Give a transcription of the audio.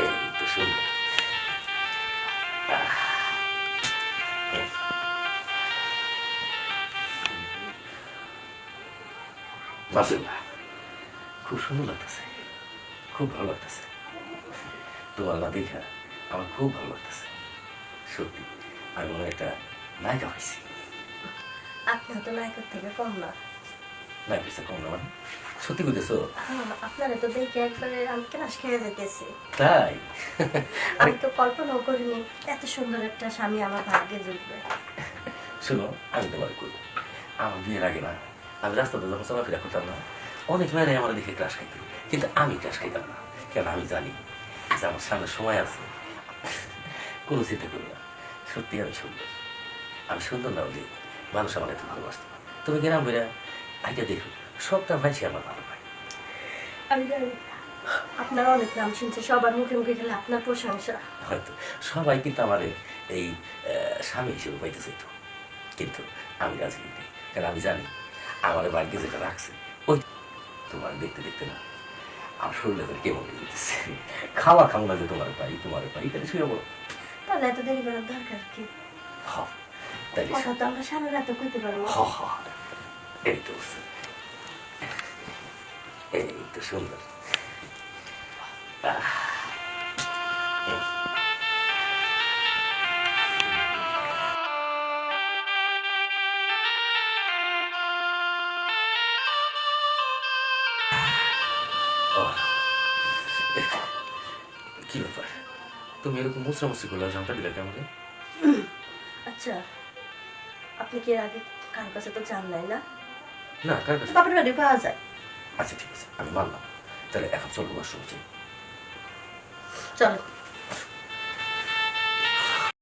এই তো সুন্দর। মাশাআল্লাহ, খুব সুন্দর লাগতেছে, খুব ভালো লাগতেছে। তোমার না দেখা আমার খুব ভালো লাগতেছে। সত্যি আমি মনে হয় একটা নায়িকা পাইছি। আপনি তো নায়কের থেকে কম না। নায়িকা কম না মানে? সত্যি কইতেছো? আপনারা তো দেখে একবারে আমি ক্রাশ খেয়ে যেতেছি। তাই? আমি তো কল্পনাও করিনি এত সুন্দর একটা স্বামী আমার ভাগ্যে জুটবে। শোনো, আমি তোমার কই, আমার বিয়ের আগে না আমি রাস্তাতে যখন চলাফেরা করতাম না, অনেক মেয়েরাই আমার দেখে ক্রাশ খাইত, কিন্তু আমি ক্রাশ খাইতাম না। কেন? আমি জানি যে আমার সামনে সময় আছে। কোনো চিন্তা করি না, সত্যি আমি সুন্দর। আমি সুন্দর না হলে মানুষ আমার এত ভালোবাসত না। তুমি গ্রাম বেরা আইটা দেখো, সবটা ভাইছি আমার ভালো পায়। আমি জানি আপনার অনেক নাম শুনছে, সবার মুখে মুখে গেলে আপনার প্রশংসা। হয়তো সবাই কিন্তু আমার এই স্বামী হিসেবে পাইতে চাইতো, কিন্তু আমি রাজি নেই। কারণ আমি জানি আমার বাড়িতে যেটা রাখছে ওই তোমার দেখতে দেখতে না আমার শরীরে কেমন হয়ে যেতেছে। খাওয়া খাও না যে তোমার পাই তাহলে শুয়ে বলো। তাহলে এত দেরি করার দরকার কি? তাইলে কথা তো আমরা সারা রাত কইতে পারবো। এই তো এই তো সুন্দর। কি ব্যাপার, তুমি এরকম মুচড়ামুচড়ি করলে জানটা দিলে কেমন? আচ্ছা, আপনি কি এর আগে কার কাছে তো জান নাই না? না, কার কাছে? বাপের বাড়ি পাওয়া যায়। আচ্ছা ঠিক আছে, আমি মানলাম। তাহলে এখন চলো ওয়াশরুমে যাই। চলো।